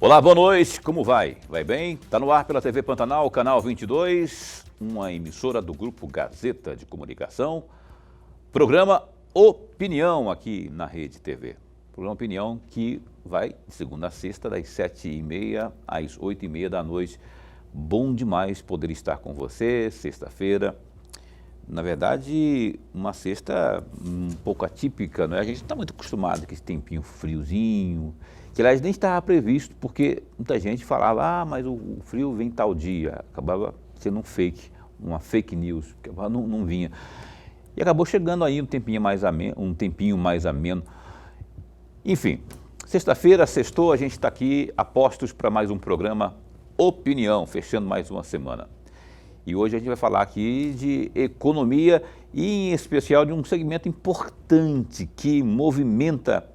Olá, boa noite, como vai? Vai bem? Está no ar pela TV Pantanal, canal 22, uma emissora do Grupo Gazeta de Comunicação, programa Opinião aqui na Rede TV. Programa Opinião que vai de segunda a sexta, das 7h30 às 8h30 da noite. Bom demais poder estar com você, sexta-feira. Na verdade, uma sexta um pouco atípica, não é? A gente está muito acostumado com esse tempinho friozinho, que aliás nem estava previsto, porque muita gente falava, mas o frio vem tal dia, acabava sendo uma fake news, que não vinha. E acabou chegando aí um tempinho mais ameno. Enfim, sexta-feira, sextou, a gente está aqui a postos para mais um programa Opinião, fechando mais uma semana. E hoje a gente vai falar aqui de economia e, em especial, de um segmento importante que movimenta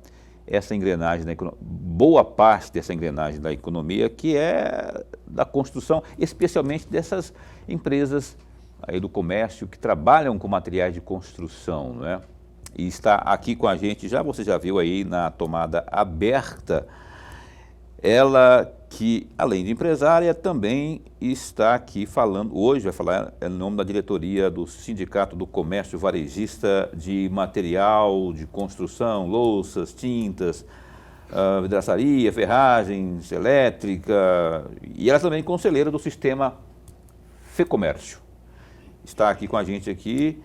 essa engrenagem da economia, boa parte dessa engrenagem da economia, que é da construção, especialmente dessas empresas aí do comércio que trabalham com materiais de construção, não é? E está aqui com a gente, você já viu aí na tomada aberta, ela que, além de empresária, também está aqui falando, hoje vai falar em nome da diretoria do Sindicato do Comércio Varejista de Material de Construção, louças, tintas, vidraçaria, ferragens, elétrica, e ela também é conselheira do sistema FEComércio. Está aqui com a gente aqui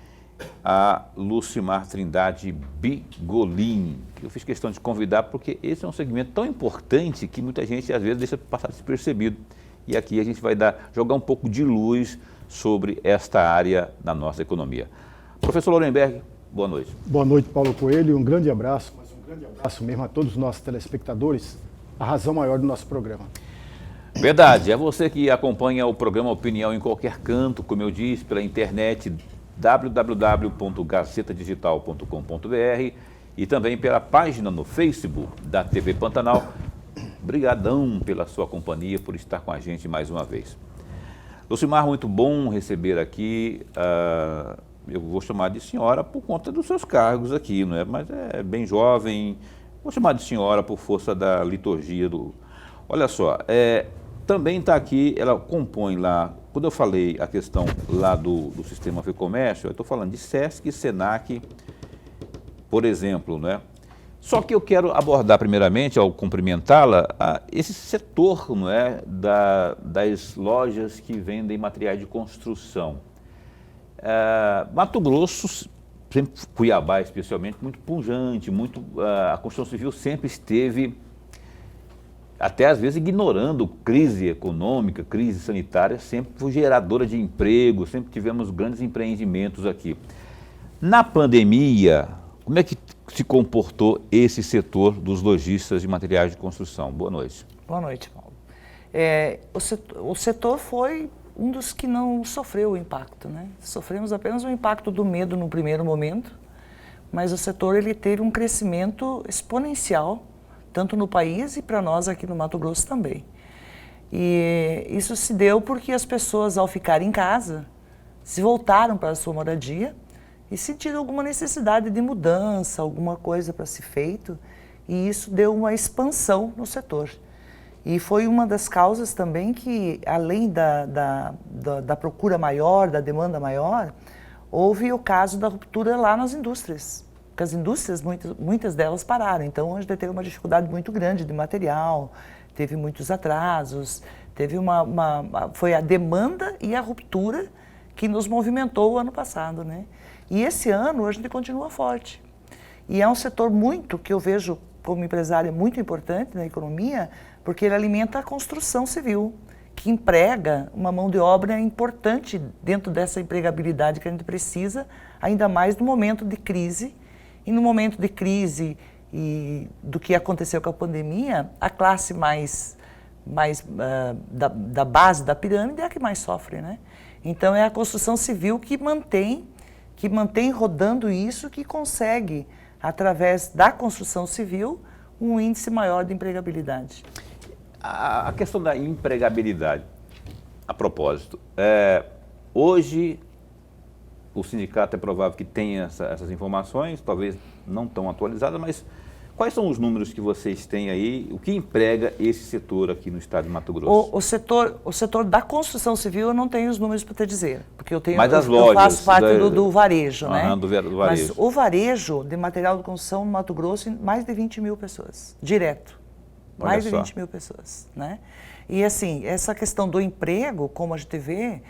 a Lucimar Trindade Bigolin, que eu fiz questão de convidar porque esse é um segmento tão importante que muita gente às vezes deixa passar despercebido. E aqui a gente vai jogar um pouco de luz sobre esta área da nossa economia. Professor Lorenberg, boa noite. Boa noite, Paulo Coelho, um grande abraço, mas um grande abraço mesmo a todos os nossos telespectadores, a razão maior do nosso programa. Verdade, é você que acompanha o programa Opinião em qualquer canto, como eu disse, pela internet, www.gazetadigital.com.br e também pela página no Facebook da TV Pantanal. Obrigadão pela sua companhia, por estar com a gente mais uma vez. Lucimar, muito bom receber aqui, eu vou chamar de senhora por conta dos seus cargos aqui, não é? Mas é bem jovem, vou chamar de senhora por força da liturgia do... Olha só, também está aqui, ela compõe lá, quando eu falei a questão lá do sistema FEComércio, eu estou falando de SESC, SENAC, por exemplo, né? Só que eu quero abordar primeiramente, ao cumprimentá-la, esse setor, não é, das lojas que vendem materiais de construção. Mato Grosso, sempre Cuiabá especialmente, muito pujante, a construção civil sempre esteve, até às vezes ignorando crise econômica, crise sanitária, sempre foi geradora de emprego, sempre tivemos grandes empreendimentos aqui. Na pandemia, como é que se comportou esse setor dos lojistas de materiais de construção? Boa noite. Boa noite, Paulo. O setor foi um dos que não sofreu o impacto, né? Sofremos apenas o impacto do medo no primeiro momento, mas o setor ele teve um crescimento exponencial, tanto no país e para nós aqui no Mato Grosso também. E isso se deu porque as pessoas, ao ficarem em casa, se voltaram para a sua moradia e sentiram alguma necessidade de mudança, alguma coisa para ser feito, e isso deu uma expansão no setor. E foi uma das causas também que, além da procura maior, da demanda maior, houve o caso da ruptura lá nas indústrias. Porque as indústrias, muitas delas pararam, então a gente teve uma dificuldade muito grande de material, teve muitos atrasos, foi a demanda e a ruptura que nos movimentou o ano passado, né? E esse ano a gente continua forte. E é um setor que eu vejo como empresária muito importante na economia, porque ele alimenta a construção civil, que emprega uma mão de obra importante dentro dessa empregabilidade que a gente precisa, ainda mais no momento de crise. E no momento de crise e do que aconteceu com a pandemia, a classe da base da pirâmide é a que mais sofre, né? Então é a construção civil que mantém rodando isso, que consegue, através da construção civil, um índice maior de empregabilidade. A questão da empregabilidade, a propósito, hoje o sindicato é provável que tenha essas informações, talvez não tão atualizadas, mas Quais são os números que vocês têm aí? O que emprega esse setor aqui no estado de Mato Grosso? O setor da construção civil eu não tenho os números para te dizer, porque eu tenho. Mas das eu lojas, faço parte do varejo, né? Do varejo. Mas o varejo de material de construção no Mato Grosso, mais de 20 mil pessoas, direto. Olha Mais de só. 20 mil pessoas, né? E assim, essa questão do emprego, como a gente vê,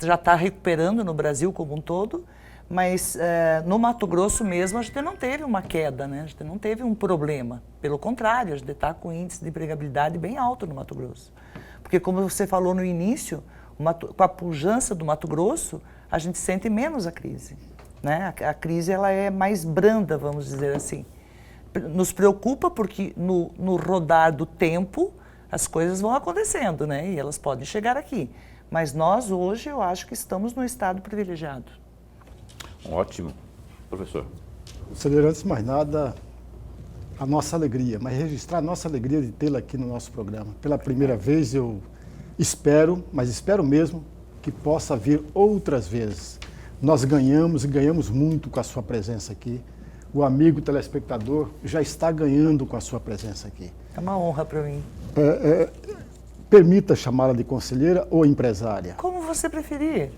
já está recuperando no Brasil como um todo, mas no Mato Grosso mesmo a gente não teve uma queda, né? A gente não teve um problema. Pelo contrário, a gente está com índice de empregabilidade bem alto no Mato Grosso. Porque como você falou no início, com a pujança do Mato Grosso, a gente sente menos a crise, né? A crise ela é mais branda, vamos dizer assim. Nos preocupa porque no rodar do tempo as coisas vão acontecendo, né? E elas podem chegar aqui. Mas nós hoje eu acho que estamos num estado privilegiado. Ótimo. Professor. Conselheiro, antes de mais nada, a nossa alegria, mas registrar a nossa alegria de tê-la aqui no nosso programa. Pela primeira vez eu espero, mas espero mesmo, que possa vir outras vezes. Nós ganhamos e ganhamos muito com a sua presença aqui. O amigo telespectador já está ganhando com a sua presença aqui. É uma honra para mim. Permita chamá-la de conselheira ou empresária. Como você preferir.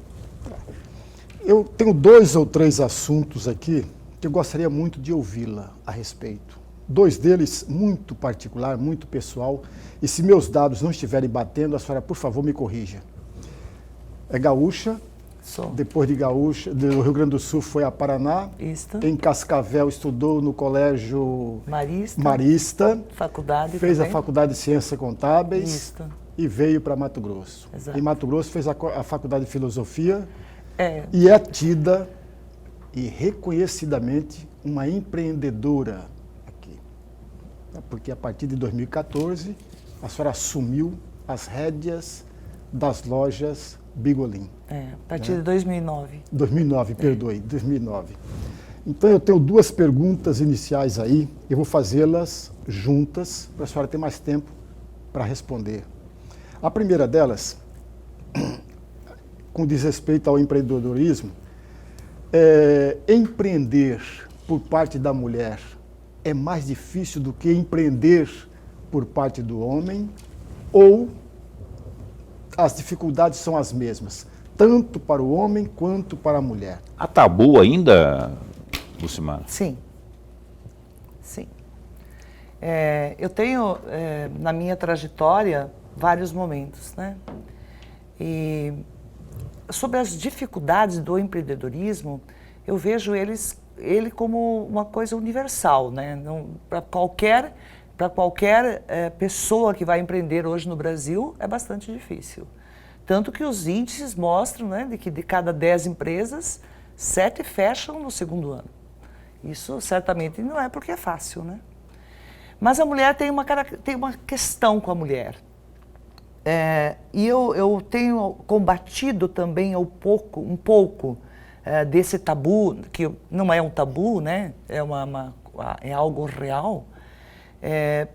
Eu tenho 2 ou 3 assuntos aqui que eu gostaria muito de ouvi-la a respeito. 2 deles muito particular, muito pessoal, e se meus dados não estiverem batendo, a senhora, por favor, me corrija. É gaúcha, Sou. depois de gaúcha, do Rio Grande do Sul foi a Paraná, Isto. em Cascavel estudou no colégio Marista. Faculdade, fez também. A faculdade de Ciências Contábeis. Isto. E veio para Mato Grosso. Exato. Em Mato Grosso fez a faculdade de Filosofia. É. E é tida e reconhecidamente uma empreendedora aqui. Porque a partir de 2014, a senhora assumiu as rédeas das lojas Bigolim. A partir de 2009. 2009, perdoe, 2009. Então eu tenho 2 perguntas iniciais aí, eu vou fazê-las juntas, para a senhora ter mais tempo para responder. A primeira delas, com desrespeito ao empreendedorismo, empreender por parte da mulher é mais difícil do que empreender por parte do homem, ou as dificuldades são as mesmas, tanto para o homem quanto para a mulher? Há tabu ainda, Lucimara? Sim. Sim. Eu tenho, na minha trajetória, vários momentos, né? E sobre as dificuldades do empreendedorismo, eu vejo ele como uma coisa universal, né? Para qualquer pessoa que vai empreender hoje no Brasil, é bastante difícil. Tanto que os índices mostram, né, de que de cada 10 empresas, 7 fecham no segundo ano. Isso certamente não é porque é fácil, né? Mas a mulher tem uma questão com a mulher. E eu tenho combatido também um pouco desse tabu, que não é um tabu, né? É algo real,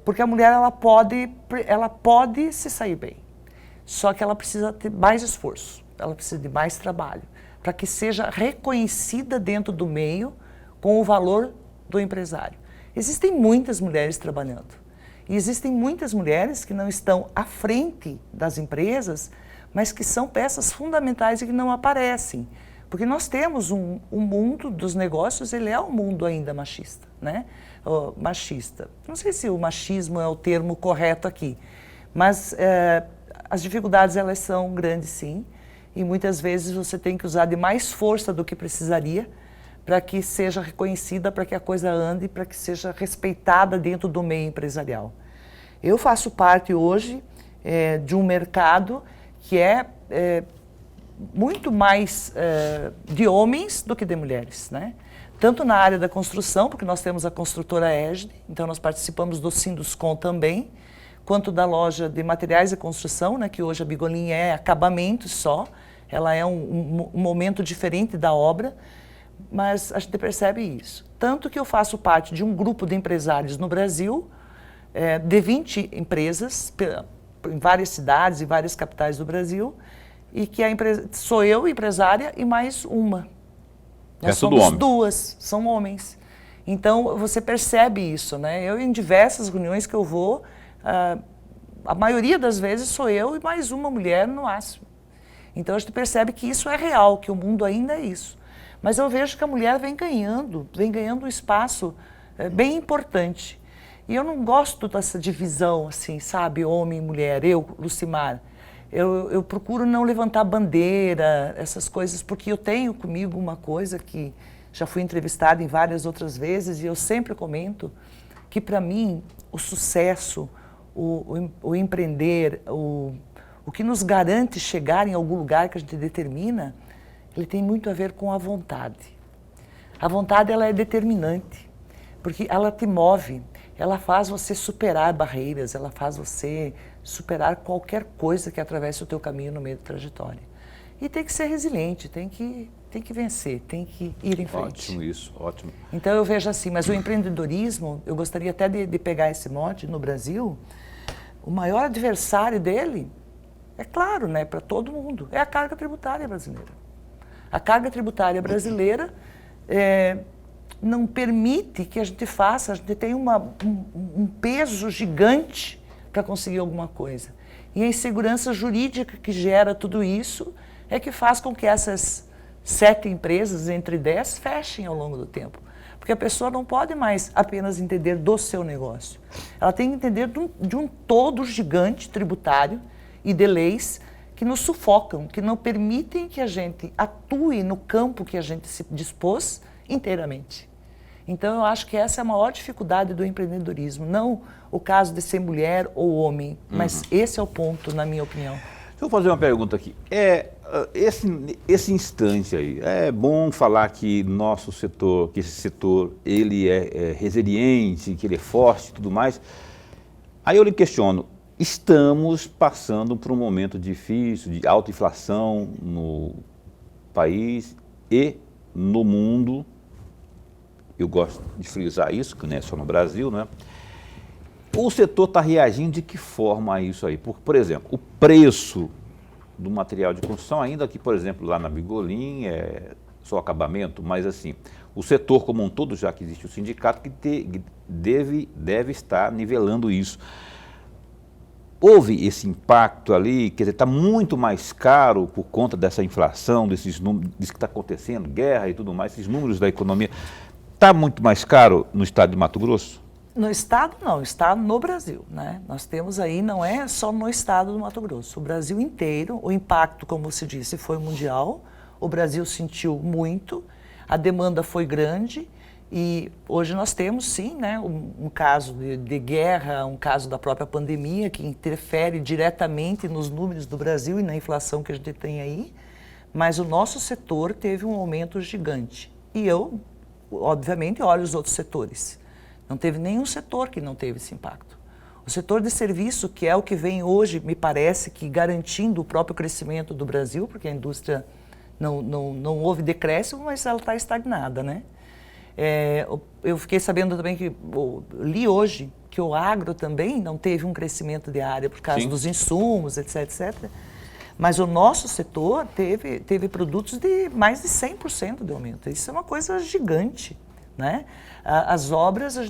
porque a mulher ela pode se sair bem, só que ela precisa ter mais esforço, ela precisa de mais trabalho, para que seja reconhecida dentro do meio com o valor do empresário. Existem muitas mulheres trabalhando. E existem muitas mulheres que não estão à frente das empresas, mas que são peças fundamentais e que não aparecem. Porque nós temos um mundo dos negócios, ele é um mundo ainda machista, né? Machista. Não sei se o machismo é o termo correto aqui, mas as dificuldades elas são grandes sim, e muitas vezes você tem que usar de mais força do que precisaria para que seja reconhecida, para que a coisa ande, para que seja respeitada dentro do meio empresarial. Eu faço parte hoje de um mercado que é muito mais de homens do que de mulheres, né? Tanto na área da construção, porque nós temos a construtora EGD, então nós participamos do Sinduscon também, quanto da loja de materiais de construção, né, que hoje a Bigolim é acabamento só, ela é um momento diferente da obra, mas a gente percebe isso. Tanto que eu faço parte de um grupo de empresários no Brasil, de 20 empresas, em várias cidades e várias capitais do Brasil, e que sou eu, empresária, e mais uma. Nós somos 2, são homens. Então, você percebe isso, né? Eu, em diversas reuniões que eu vou, a maioria das vezes sou eu e mais uma mulher no máximo. Então, a gente percebe que isso é real, que o mundo ainda é isso. Mas eu vejo que a mulher vem ganhando um espaço bem importante. E eu não gosto dessa divisão, assim, sabe, homem e mulher, eu, Lucimar. Eu procuro não levantar bandeira, essas coisas, porque eu tenho comigo uma coisa que já fui entrevistada em várias outras vezes e eu sempre comento que, para mim, o sucesso, o empreender, o que nos garante chegar em algum lugar que a gente determina, ele tem muito a ver com a vontade. A vontade, ela é determinante, porque ela te move, ela faz você superar barreiras, ela faz você superar qualquer coisa que atravesse o teu caminho no meio da trajetória. E tem que ser resiliente, tem que vencer, tem que ir em frente. Ótimo isso, ótimo. Então eu vejo assim, mas o empreendedorismo, eu gostaria até de pegar esse mote no Brasil, o maior adversário dele, é claro, né, para todo mundo, é a carga tributária brasileira. A carga tributária brasileira não permite que a gente tenha um peso gigante para conseguir alguma coisa. E a insegurança jurídica que gera tudo isso é que faz com que essas 7 empresas, entre 10, fechem ao longo do tempo. Porque a pessoa não pode mais apenas entender do seu negócio. Ela tem que entender de um todo gigante tributário e de leis que nos sufocam, que não permitem que a gente atue no campo que a gente se dispôs inteiramente. Então, eu acho que essa é a maior dificuldade do empreendedorismo, não o caso de ser mulher ou homem, mas esse é o ponto, na minha opinião. Deixa eu fazer uma pergunta aqui. Esse instante aí, é bom falar que nosso setor, que esse setor, ele é resiliente, que ele é forte e tudo mais. Aí eu lhe questiono, estamos passando por um momento difícil de alta inflação no país e no mundo. Eu gosto de frisar isso, que não é só no Brasil, né? O setor está reagindo de que forma a isso aí? Por exemplo, o preço do material de construção, ainda que, por exemplo, lá na Bigolim é só acabamento, mas assim, o setor como um todo, já que existe o sindicato, que deve estar nivelando isso. Houve esse impacto ali, quer dizer, está muito mais caro por conta dessa inflação, desses números, disso que está acontecendo, guerra e tudo mais, esses números da economia. Está muito mais caro no estado de Mato Grosso? No estado não, está no Brasil, né? Nós temos aí, não é só no estado do Mato Grosso, o Brasil inteiro, o impacto, como você disse, foi mundial, o Brasil sentiu muito, a demanda foi grande e hoje nós temos sim, né, um caso de guerra, um caso da própria pandemia que interfere diretamente nos números do Brasil e na inflação que a gente tem aí, mas o nosso setor teve um aumento gigante e eu, obviamente, olho os outros setores. Não teve nenhum setor que não teve esse impacto. O setor de serviço, que é o que vem hoje, me parece que garantindo o próprio crescimento do Brasil, porque a indústria não houve decréscimo, mas ela está estagnada, né? Eu fiquei sabendo também que, li hoje, que o agro também não teve um crescimento de área por causa dos insumos, etc, etc. Mas o nosso setor teve produtos de mais de 100% de aumento. Isso é uma coisa gigante, né? As obras, a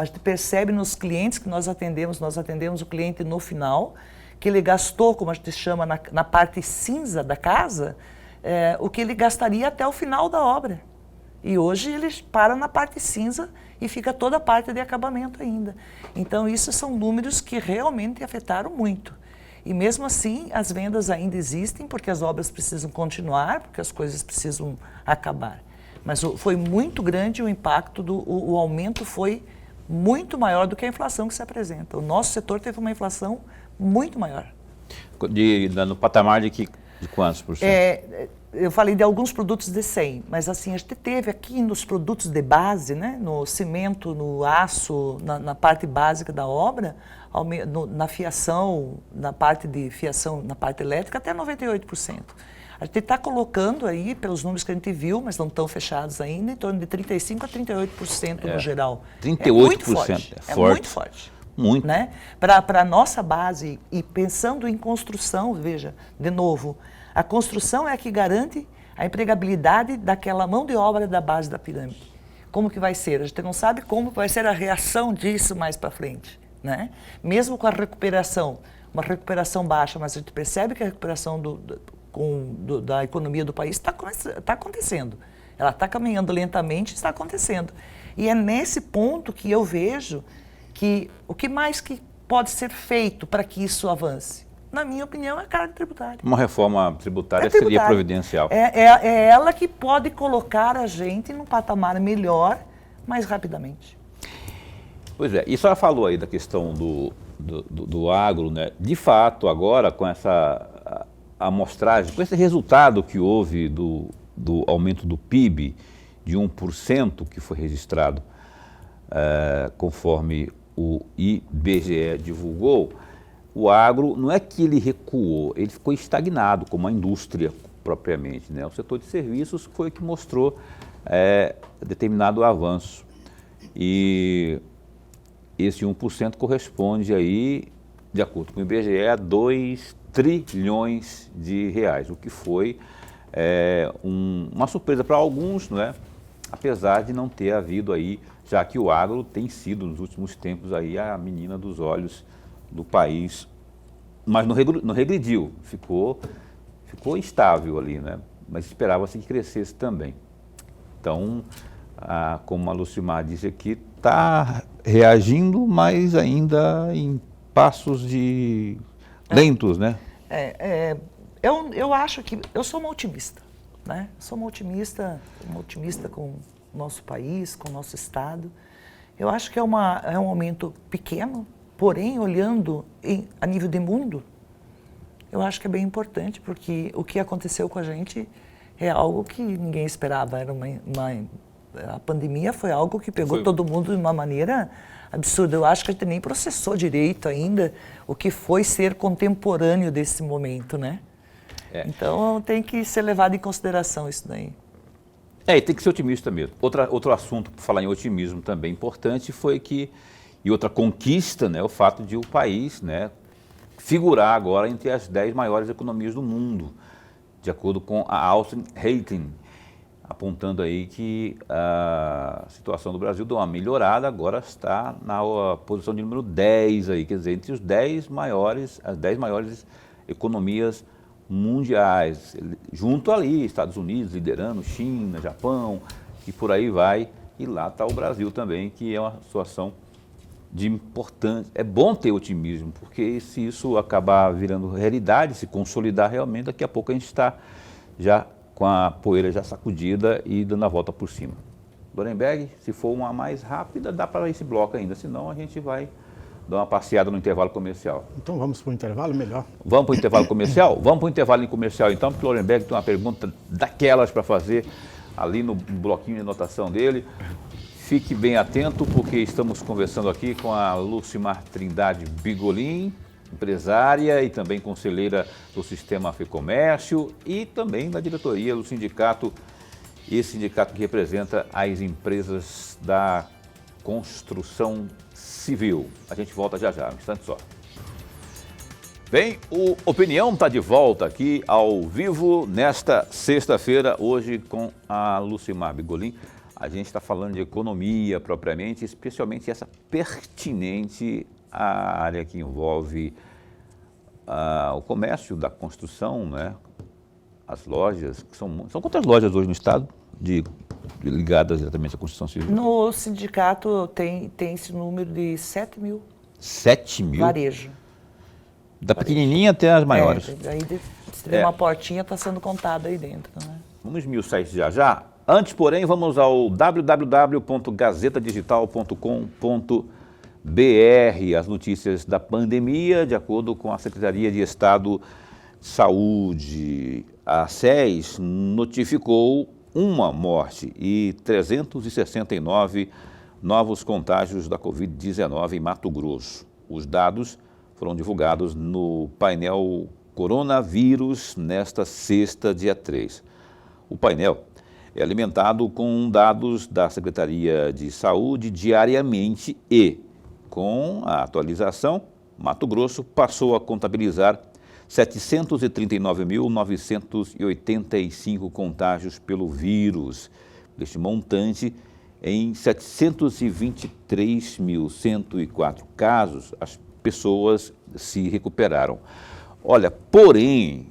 gente percebe nos clientes que nós atendemos o cliente no final, que ele gastou, como a gente chama, na parte cinza da casa, o que ele gastaria até o final da obra. E hoje ele para na parte cinza e fica toda a parte de acabamento ainda. Então, isso são números que realmente afetaram muito. E mesmo assim, as vendas ainda existem, porque as obras precisam continuar, porque as coisas precisam acabar. Mas foi muito grande o impacto, o aumento foi muito maior do que a inflação que se apresenta. O nosso setor teve uma inflação muito maior. No patamar de quantos por cento? Eu falei de alguns produtos de 100, mas assim, a gente teve aqui nos produtos de base, né, no cimento, no aço, na parte básica da obra, na fiação, na parte de fiação, na parte elétrica, até 98%. A gente está colocando aí, pelos números que a gente viu, mas não estão fechados ainda, em torno de 35% a 38% no geral. 38%? É muito forte. É muito forte. Muito. Né? Para a nossa base, e pensando em construção, veja, de novo, a construção é a que garante a empregabilidade daquela mão de obra da base da pirâmide. como que vai ser, a gente não sabe como vai ser a reação disso mais para frente, né? Mesmo com a recuperação, uma recuperação baixa, mas a gente percebe que a recuperação da economia do país está acontecendo. Ela está caminhando lentamente, está acontecendo. E é nesse ponto que eu vejo que o que mais que pode ser feito para que isso avance? Na minha opinião, é a carga tributária. Uma reforma tributária seria providencial. É ela que pode colocar a gente num patamar melhor, mais rapidamente. Pois é, e a senhora falou aí da questão do agro, né? De fato, agora com essa amostragem, com esse resultado que houve do aumento do PIB de 1% que foi registrado conforme o IBGE divulgou, o agro não é que ele recuou, ele ficou estagnado, como a indústria propriamente, né? O setor de serviços foi o que mostrou determinado avanço. E esse 1% corresponde aí, de acordo com o IBGE, a 2 trilhões de reais, o que foi uma surpresa para alguns, não é? Apesar de não ter havido aí, já que o agro tem sido nos últimos tempos aí a menina dos olhos do país, mas não regrediu, ficou estável ali, né? Mas esperava-se que crescesse também. Então, como a Lucimar disse aqui, está reagindo, mas ainda em passos lentos, né? Eu acho que eu sou uma otimista, né? Sou uma otimista com o nosso país, com o nosso estado. Eu acho que é um aumento pequeno, porém, olhando a nível de mundo, eu acho que é bem importante, porque o que aconteceu com a gente é algo que ninguém esperava. A pandemia foi algo que pegou todo mundo de uma maneira absurda. Eu acho que a gente nem processou direito ainda o que foi ser contemporâneo desse momento, né? Então, tem que ser levado em consideração isso daí. E tem que ser otimista mesmo. Outro assunto, por falar em otimismo também importante, foi e outra conquista, né, o fato de o país, né, figurar agora entre as 10 maiores economias do mundo, de acordo com a Austin Rating, apontando aí que a situação do Brasil deu uma melhorada, agora está na posição de número 10 aí, quer dizer, entre as 10 maiores economias mundiais, junto ali, Estados Unidos liderando, China, Japão, e por aí vai, e lá está o Brasil também, que é uma situação de importância. É bom ter otimismo, porque se isso acabar virando realidade, se consolidar realmente, daqui a pouco a gente está já com a poeira já sacudida e dando a volta por cima. Lorenberg, se for uma mais rápida, dá para esse bloco ainda, senão a gente vai dar uma passeada no intervalo comercial. Então vamos para o intervalo, melhor. Vamos para o intervalo comercial? Vamos para o intervalo comercial então, porque o Lorenberg tem uma pergunta daquelas para fazer ali no bloquinho de anotação dele. Fique bem atento, porque estamos conversando aqui com a Lucimar Trindade Bigolin, empresária e também conselheira do Sistema Fecomércio e também da diretoria do sindicato, esse sindicato que representa as empresas da construção civil. A gente volta já, um instante só. Bem, o Opinião está de volta aqui ao vivo nesta sexta-feira, hoje com a Lucimar Bigolin. A gente está falando de economia propriamente, especialmente essa pertinente à área que envolve o comércio da construção, né? As lojas, que são quantas lojas hoje no estado ligadas diretamente à construção civil? No sindicato tem esse número de 7 mil. 7 mil? Varejo. Da pequenininha até as maiores. Aí se tem uma portinha, está sendo contada aí dentro, né? Vamos esmiuçar isso já. Antes, porém, vamos ao www.gazetadigital.com.br, as notícias da pandemia, de acordo com a Secretaria de Estado de Saúde. A SES notificou uma morte e 369 novos contágios da Covid-19 em Mato Grosso. Os dados foram divulgados no painel Coronavírus nesta sexta, dia 3. O painel é alimentado com dados da Secretaria de Saúde diariamente e, com a atualização, Mato Grosso passou a contabilizar 739.985 contágios pelo vírus. Este montante em 723.104 casos, as pessoas se recuperaram. Olha, porém,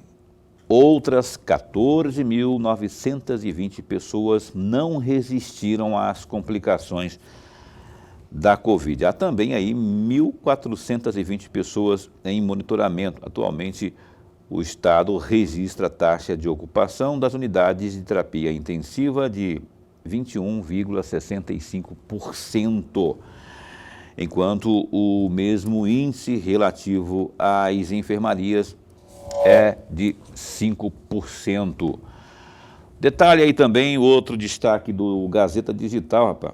outras 14.920 pessoas não resistiram às complicações da Covid. Há também aí 1.420 pessoas em monitoramento. Atualmente, o Estado registra a taxa de ocupação das unidades de terapia intensiva de 21,65%, enquanto o mesmo índice relativo às enfermarias é de 5%. Detalhe aí também outro destaque do Gazeta Digital, rapaz.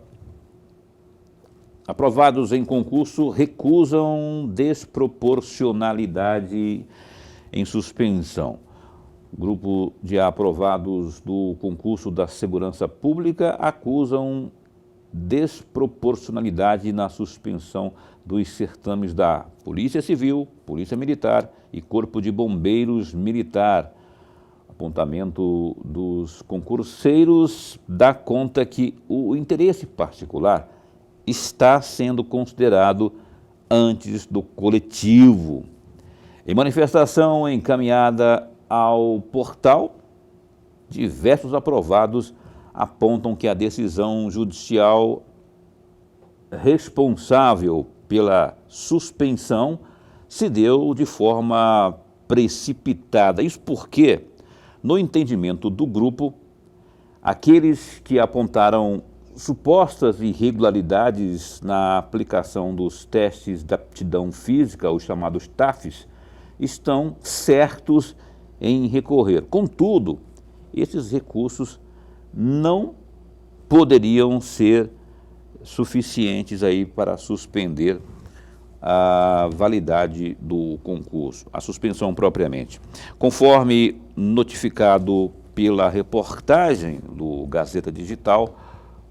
Aprovados em concurso recusam desproporcionalidade em suspensão. O grupo de aprovados do concurso da Segurança Pública acusam desproporcionalidade na suspensão dos certames da Polícia Civil, Polícia Militar e Corpo de Bombeiros Militar. Apontamento dos concurseiros dá conta que o interesse particular está sendo considerado antes do coletivo. Em manifestação encaminhada ao portal, diversos aprovados apontam que a decisão judicial responsável pela suspensão se deu de forma precipitada. Isso porque, no entendimento do grupo, aqueles que apontaram supostas irregularidades na aplicação dos testes de aptidão física, os chamados TAFs, estão certos em recorrer. Contudo, esses recursos não poderiam ser suficientes aí para suspender a validade do concurso, a suspensão propriamente. Conforme notificado pela reportagem do Gazeta Digital,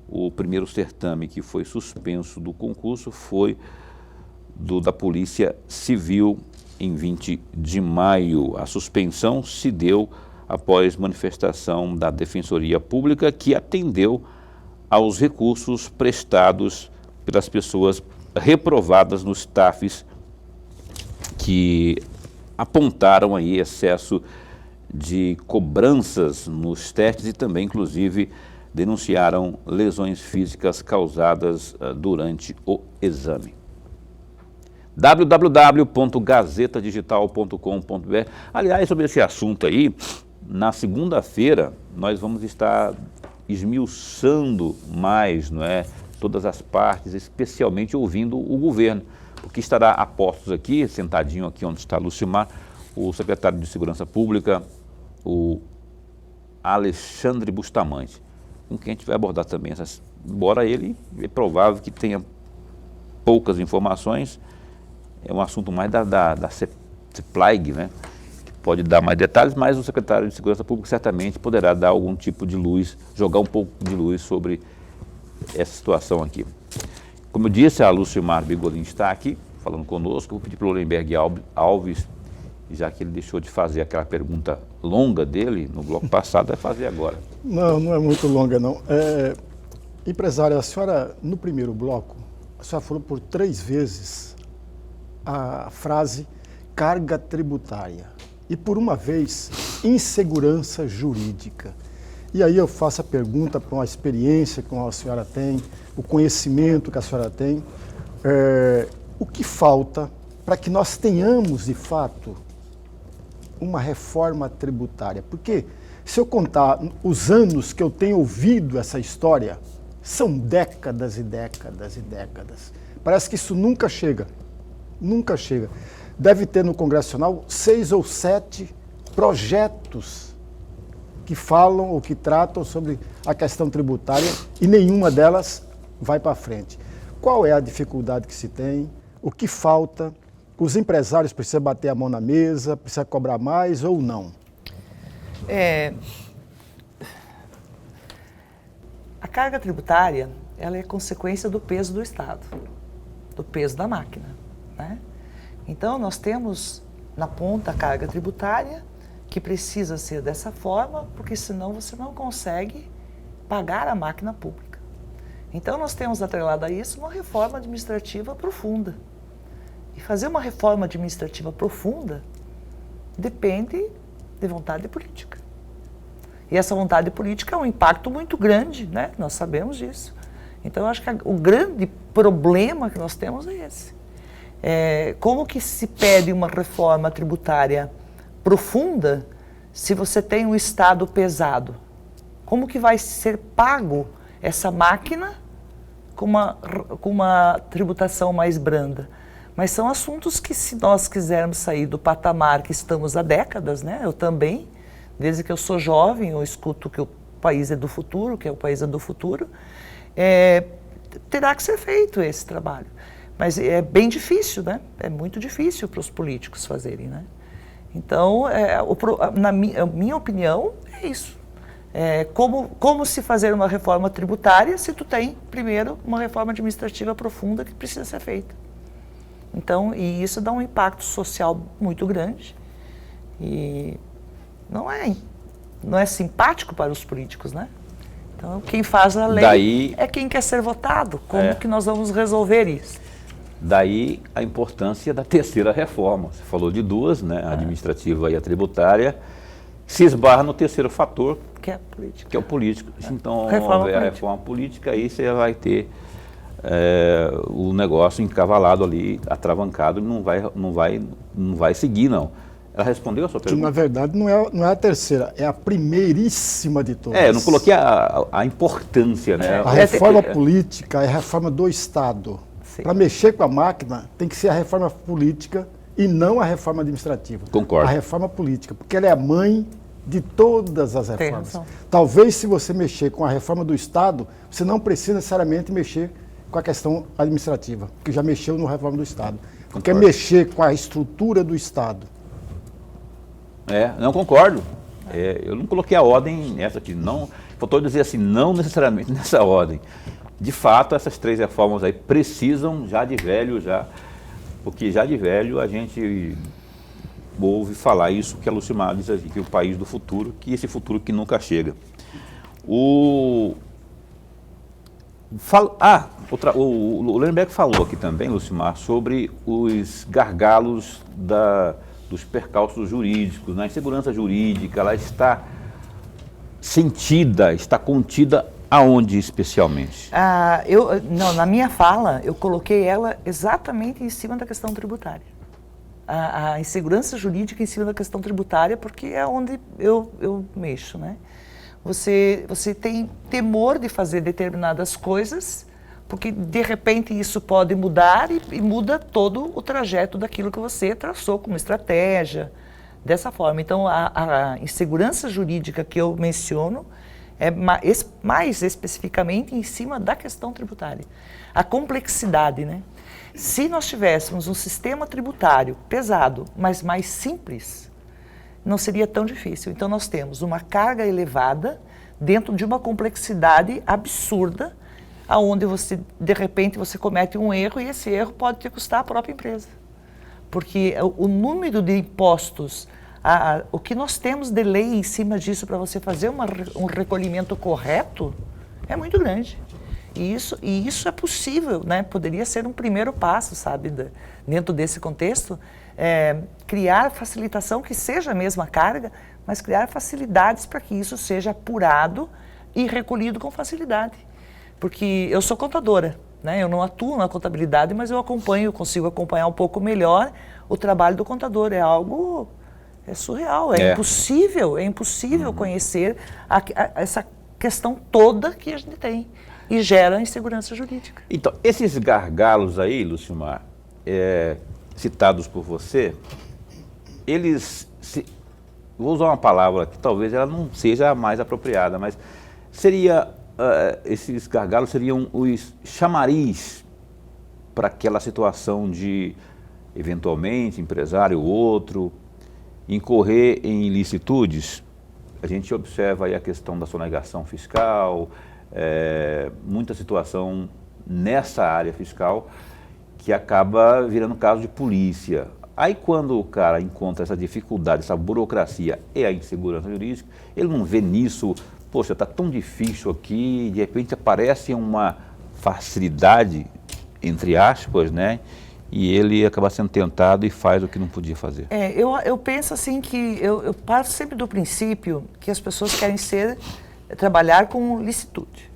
o primeiro certame que foi suspenso do concurso foi da Polícia Civil em 20 de maio. A suspensão se deu após manifestação da Defensoria Pública, que atendeu aos recursos prestados pelas pessoas reprovadas nos TAFs, que apontaram aí excesso de cobranças nos testes e também, inclusive, denunciaram lesões físicas causadas durante o exame. www.gazetadigital.com.br. Aliás, sobre esse assunto aí, na segunda-feira nós vamos estar esmiuçando mais, não é, todas as partes, especialmente ouvindo o governo, porque estará a postos aqui, sentadinho aqui onde está Lucimar, o secretário de Segurança Pública, o Alexandre Bustamante, com quem a gente vai abordar também essas, embora ele é provável que tenha poucas informações, é um assunto mais da CEPLAG, né, que pode dar mais detalhes, mas o secretário de Segurança Pública certamente poderá dar algum tipo de luz, jogar um pouco de luz sobre essa situação aqui. Como eu disse, a Lucimar Bigolin está aqui falando conosco. Vou pedir para o Lorenberg Alves, já que ele deixou de fazer aquela pergunta longa dele no bloco passado, vai fazer agora. Não, não é muito longa, não. Empresária, a senhora, no primeiro bloco, a senhora falou por 3 vezes a frase carga tributária e, por uma vez, insegurança jurídica. E aí eu faço a pergunta com a experiência que a senhora tem, o conhecimento que a senhora tem, o que falta para que nós tenhamos, de fato, uma reforma tributária? Porque se eu contar os anos que eu tenho ouvido essa história, são décadas e décadas e décadas. Parece que isso nunca chega, nunca chega. Deve ter no Congresso Nacional 6 ou 7 projetos que falam ou que tratam sobre a questão tributária e nenhuma delas vai para frente. Qual é a dificuldade que se tem? O que falta? Os empresários precisam bater a mão na mesa, precisam cobrar mais ou não? A carga tributária, ela é consequência do peso do Estado, do peso da máquina, né? Então, nós temos na ponta a carga tributária, que precisa ser dessa forma, porque senão você não consegue pagar a máquina pública. Então nós temos atrelado a isso uma reforma administrativa profunda. E fazer uma reforma administrativa profunda depende de vontade política. E essa vontade política é um impacto muito grande, né? Nós sabemos disso. Então, eu acho que o grande problema que nós temos é esse. Como que se pede uma reforma tributária profunda se você tem um Estado pesado? Como que vai ser pago essa máquina com uma tributação mais branda? Mas são assuntos que, se nós quisermos sair do patamar que estamos há décadas, né? Eu também, desde que eu sou jovem, eu escuto que o país é do futuro, que é o país é do futuro, terá que ser feito esse trabalho. Mas é bem difícil, né? É muito difícil para os políticos fazerem, né? Então, na minha opinião, é isso. Como se fazer uma reforma tributária se tu tem, primeiro, uma reforma administrativa profunda que precisa ser feita. Então, e isso dá um impacto social muito grande e não é simpático para os políticos, né? Então, quem faz a lei é quem quer ser votado. Como que nós vamos resolver isso? Daí a importância da terceira reforma. Você falou de duas, né? A administrativa e a tributária. Se esbarra no terceiro fator, que é a política. Que é o político. Então, a reforma política, aí você vai ter o negócio encavalado ali, atravancado, não vai seguir, não. Ela respondeu a sua pergunta? Que, na verdade, não é a terceira, é a primeiríssima de todas. Eu não coloquei a importância, né? A reforma política é a reforma do Estado. Para mexer com a máquina, tem que ser a reforma política e não a reforma administrativa. Concordo. A reforma política, porque ela é a mãe de todas as reformas. Talvez, se você mexer com a reforma do Estado, você não precisa necessariamente mexer com a questão administrativa, porque já mexeu na reforma do Estado. Porque mexer com a estrutura do Estado. Não concordo. Eu não coloquei a ordem nessa aqui. Não, faltou dizer assim, não necessariamente nessa ordem. De fato, essas três reformas aí precisam já de velho, porque já de velho a gente ouve falar isso que a Lucimar diz aqui, que o país do futuro, que esse futuro que nunca chega. O Lemberg falou aqui também, Lucimar, sobre os gargalos dos percalços jurídicos, na insegurança jurídica. Ela está sentida, está contida aonde especialmente? Na minha fala, eu coloquei ela exatamente em cima da questão tributária. A insegurança jurídica em cima da questão tributária, porque é onde eu mexo, né? Você tem temor de fazer determinadas coisas, porque de repente isso pode mudar e muda todo o trajeto daquilo que você traçou como estratégia, dessa forma. Então, a insegurança jurídica que eu menciono é mais especificamente em cima da questão tributária. A complexidade, né? Se nós tivéssemos um sistema tributário pesado, mas mais simples, não seria tão difícil. Então, nós temos uma carga elevada dentro de uma complexidade absurda, aonde de repente, você comete um erro e esse erro pode te custar a própria empresa. Porque o número de impostos, o que nós temos de lei em cima disso para você fazer um recolhimento correto é muito grande. E isso é possível, né? Poderia ser um primeiro passo, sabe, dentro desse contexto, criar facilitação que seja a mesma carga, mas criar facilidades para que isso seja apurado e recolhido com facilidade. Porque eu sou contadora, né? Eu não atuo na contabilidade, mas eu consigo acompanhar um pouco melhor o trabalho do contador. É algo surreal, é impossível conhecer essa questão toda que a gente tem e gera insegurança jurídica. Então, esses gargalos aí, Lucimar, citados por você, vou usar uma palavra que talvez ela não seja a mais apropriada, mas esses gargalos seriam os chamariz para aquela situação de, eventualmente, empresário ou outro, incorrer em ilicitudes. A gente observa aí a questão da sonegação fiscal, muita situação nessa área fiscal que acaba virando caso de polícia. Aí quando o cara encontra essa dificuldade, essa burocracia e a insegurança jurídica, ele não vê nisso, poxa, está tão difícil aqui, de repente aparece uma facilidade, entre aspas, né? E ele acaba sendo tentado e faz o que não podia fazer. Eu penso assim que eu parto sempre do princípio que as pessoas querem trabalhar com licitude,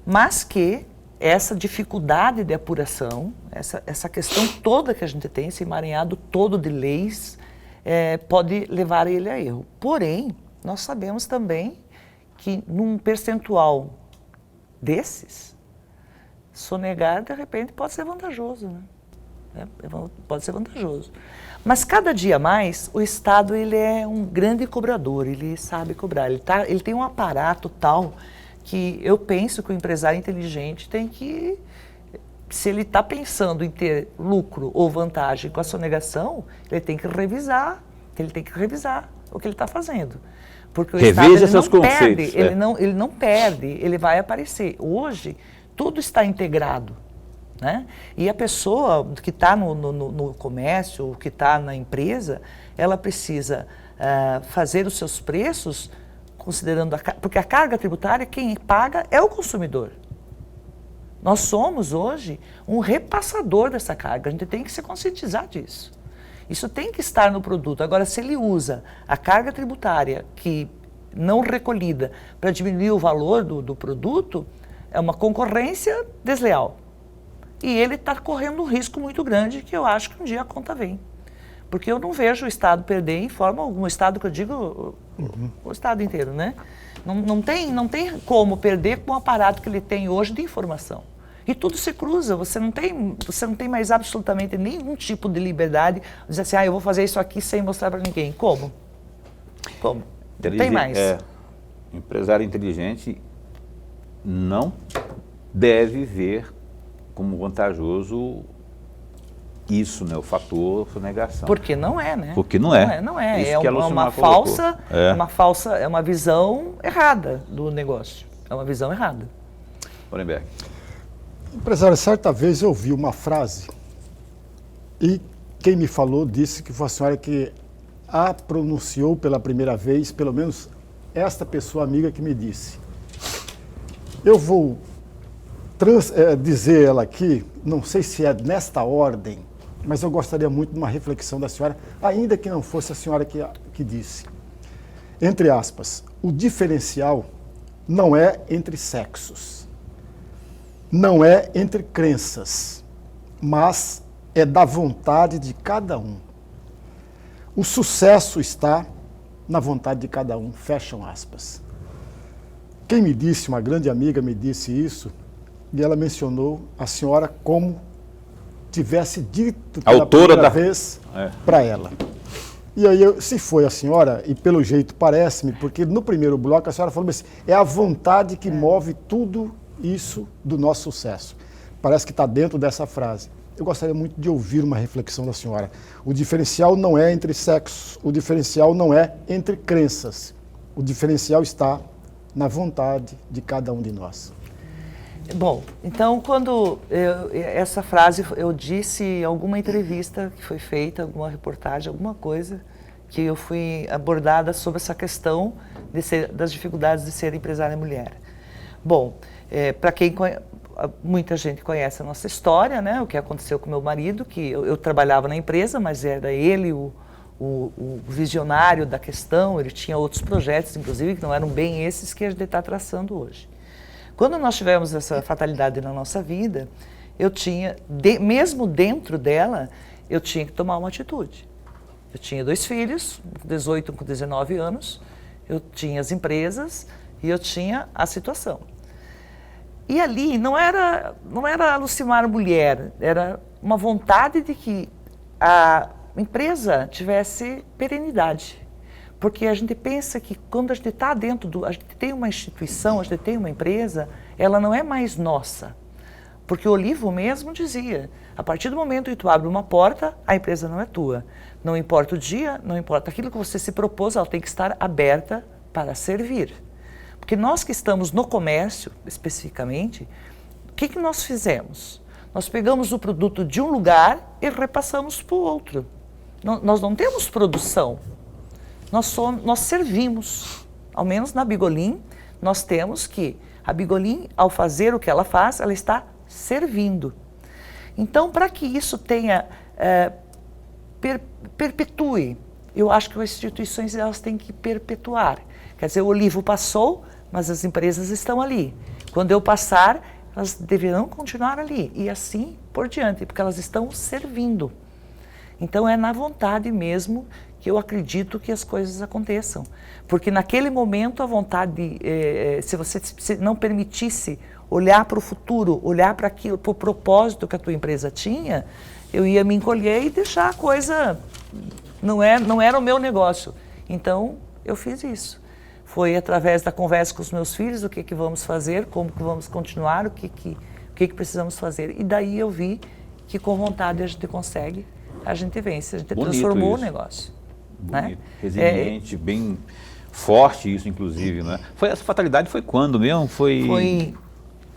mas que essa dificuldade de apuração, essa questão toda que a gente tem, esse emaranhado todo de leis, pode levar ele a erro. Porém, nós sabemos também que num percentual desses, sonegar de repente pode ser vantajoso, né? Pode ser vantajoso. Mas cada dia mais, o Estado ele é um grande cobrador, ele sabe cobrar, ele tem um aparato tal que eu penso que o empresário inteligente tem que, se ele está pensando em ter lucro ou vantagem com a sonegação, ele tem que revisar o que ele está fazendo. Porque o Estado ele não perde, ele não perde, ele vai aparecer. Hoje, tudo está integrado. Né? E a pessoa que está no comércio, que está na empresa, ela precisa fazer os seus preços considerando porque a carga tributária, quem paga é o consumidor. Nós somos hoje um repassador dessa carga, a gente tem que se conscientizar disso. Isso tem que estar no produto. Agora, se ele usa a carga tributária que não recolhida para diminuir o valor do produto, é uma concorrência desleal. E ele está correndo um risco muito grande que eu acho que um dia a conta vem. Porque eu não vejo o Estado perder em forma alguma. O Estado que eu digo, o Estado inteiro, né? Não tem como perder com o aparato que ele tem hoje de informação. E tudo se cruza, você não tem mais absolutamente nenhum tipo de liberdade de dizer assim, eu vou fazer isso aqui sem mostrar para ninguém. Como? Não tem mais. Empresário inteligente não deve ver como vantajoso isso, né? O fator sonegação. Porque não é, né? Porque não é. Não é. É uma visão errada do negócio. É uma visão errada. Orenberg. Empresário, certa vez eu ouvi uma frase e quem me falou disse que foi a senhora que a pronunciou pela primeira vez, pelo menos esta pessoa amiga que me disse. Eu vou dizer ela aqui, não sei se é nesta ordem, mas eu gostaria muito de uma reflexão da senhora, ainda que não fosse a senhora que disse. Entre aspas, o diferencial não é entre sexos, não é entre crenças, mas é da vontade de cada um. O sucesso está na vontade de cada um, fecham aspas. Quem me disse, uma grande amiga me disse isso, e ela mencionou a senhora como tivesse dito pela primeira vez para ela. E aí, se foi a senhora, e pelo jeito parece-me, porque no primeiro bloco a senhora falou assim, é a vontade que move tudo isso do nosso sucesso. Parece que está dentro dessa frase. Eu gostaria muito de ouvir uma reflexão da senhora. O diferencial não é entre sexos, o diferencial não é entre crenças. O diferencial está na vontade de cada um de nós. Bom, então quando essa frase eu disse em alguma entrevista que foi feita, alguma reportagem, alguma coisa, que eu fui abordada sobre essa questão das dificuldades de ser empresária mulher. Bom, para quem muita gente conhece a nossa história, né? O que aconteceu com meu marido, que eu trabalhava na empresa, mas era ele o visionário da questão, ele tinha outros projetos, inclusive, que não eram bem esses que a gente está traçando hoje. Quando nós tivemos essa fatalidade na nossa vida, eu tinha, mesmo dentro dela, eu tinha que tomar uma atitude. Eu tinha 2 filhos, com 18 e com 19 anos, eu tinha as empresas e eu tinha a situação. E ali não era a Lucimar mulher, era uma vontade de que a empresa tivesse perenidade. Porque a gente pensa que quando a gente está a gente tem uma instituição, a gente tem uma empresa, ela não é mais nossa. Porque o Olivo mesmo dizia, a partir do momento que tu abre uma porta, a empresa não é tua. Não importa o dia, não importa aquilo que você se propôs, ela tem que estar aberta para servir. Porque nós que estamos no comércio, especificamente, o que nós fizemos? Nós pegamos o produto de um lugar e repassamos para o outro. Nós não temos produção. Nós servimos, ao menos na Bigolim, nós temos que A Bigolin, ao fazer o que ela faz, ela está servindo. Então, para que isso tenha, perpetue, eu acho que as instituições elas têm que perpetuar. Quer dizer, o livro passou, mas as empresas estão ali. Quando eu passar, elas deverão continuar ali. E assim por diante, porque elas estão servindo. Então, é na vontade mesmo que eu acredito que as coisas aconteçam. Porque naquele momento, a vontade, se você não permitisse olhar para o futuro, olhar para aquilo, para o propósito que a tua empresa tinha, eu ia me encolher e deixar a coisa... Não era o meu negócio. Então, eu fiz isso. Foi através da conversa com os meus filhos, o que vamos fazer, como que vamos continuar, o que precisamos fazer. E daí eu vi que com vontade a gente consegue, a gente vence, a gente Bonito transformou isso. o negócio. Bonito, Né? resiliente, bem forte isso, inclusive, né? Essa fatalidade foi quando mesmo? Foi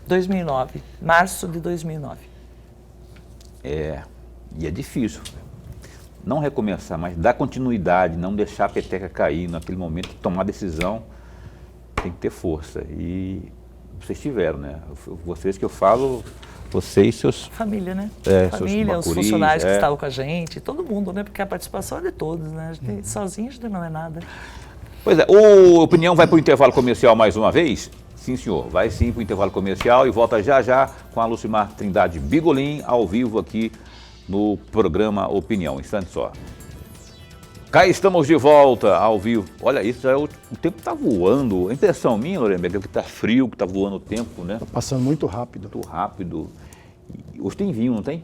2009, março de 2009. E é difícil. Não recomeçar, mas dar continuidade, não deixar a peteca cair naquele momento, tomar decisão, tem que ter força. E vocês tiveram, né? Vocês que eu falo, vocês, seus... Família, né? Família, os funcionários que estavam com a gente, todo mundo, né? Porque a participação é de todos, né? A gente, sozinho a gente não é nada. Pois é, o Opinião vai para o intervalo comercial mais uma vez? Sim, senhor, vai sim para o intervalo comercial e volta já já com a Lucimar Trindade Bigolin, ao vivo aqui no programa Opinião. Um instante só. Cá estamos de volta, ao vivo. Olha, isso já o tempo está voando. A impressão minha, Lorenberg, que está frio, que está voando o tempo, né? Está passando muito rápido. Muito rápido. Hoje tem vinho, não tem?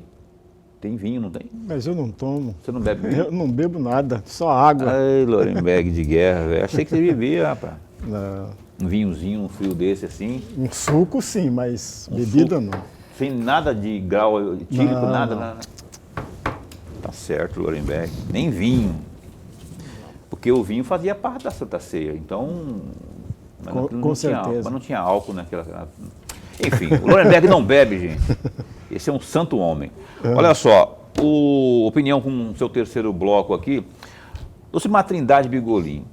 Tem vinho, não tem? Mas eu não tomo. Você não bebe vinho? Eu não bebo nada, só água. Ai, Lorenberg de guerra, velho. Achei que você bebia, rapaz. Não. Um vinhozinho, um frio desse assim. Um suco sim, mas bebida suco. não. Sem nada de grau etílico, Não, nada, não. nada. Tá certo, Lorenberg. Nem vinho. Porque o vinho fazia parte da Santa Ceia. Então, Com certeza. Mas não tinha álcool naquela... Enfim, o Lorenberg não bebe, gente. Esse é um santo homem. Olha só, Opinião com o seu terceiro bloco aqui. Lucimar Trindade Bigolin.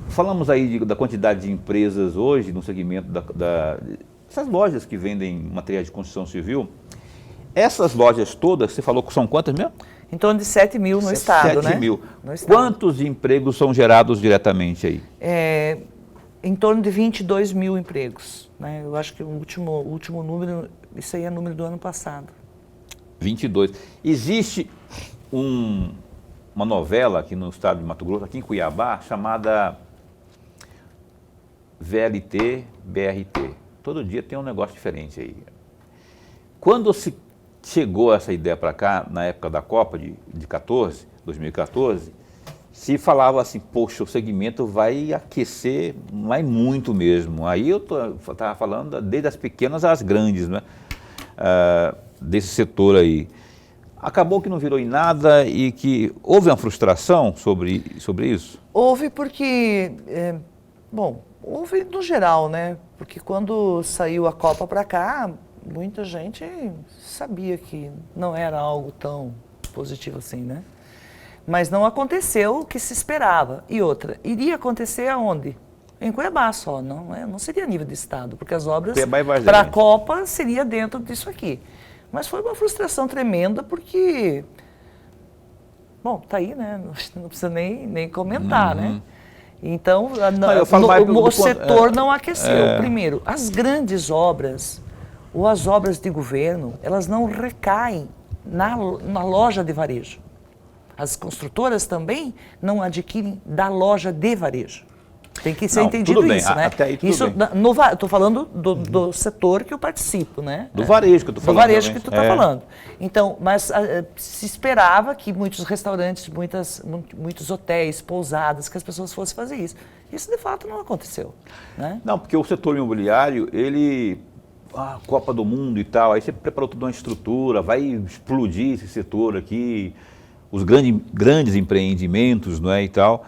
Falamos aí da quantidade de empresas hoje no segmento dessas lojas que vendem materiais de construção civil. Essas lojas todas, você falou que são quantas mesmo? Em torno de 7 mil no estado, 7 né? mil. No estado. Quantos empregos são gerados diretamente aí? Em torno de 22 mil empregos. Né? Eu acho que o último número, isso aí é número do ano passado. 22. Existe uma novela aqui no estado de Mato Grosso, aqui em Cuiabá, chamada VLT, BRT. Todo dia tem um negócio diferente aí. Quando se chegou essa ideia para cá, na época da Copa de 2014, se falava assim, poxa, o segmento vai aquecer, vai muito mesmo. Aí eu estava falando desde as pequenas às grandes, né? Desse setor aí. Acabou que não virou em nada e que houve uma frustração sobre isso? Houve porque, houve no geral, né? Porque quando saiu a Copa para cá, muita gente sabia que não era algo tão positivo assim, né? Mas não aconteceu o que se esperava. E outra, iria acontecer aonde? Em Cuiabá só, não seria a nível de estado, porque as obras para a Copa seria dentro disso aqui. Mas foi uma frustração tremenda porque, tá aí, né? Não precisa nem comentar, né? Então, o setor não aqueceu. Primeiro, as grandes obras ou as obras de governo, elas não recaem na loja de varejo. As construtoras também não adquirem da loja de varejo. Tem que ser entendido isso, né? Até aí isso, estou falando do setor que eu participo, né? Do varejo que eu estou falando. Do varejo que tu está falando. Então, mas se esperava que muitos restaurantes, muitos hotéis, pousadas, que as pessoas fossem fazer isso. Isso, de fato, não aconteceu, né? Não, porque o setor imobiliário, Copa do Mundo e tal, aí você preparou toda uma estrutura, vai explodir esse setor aqui, os grandes empreendimentos, não é, e tal,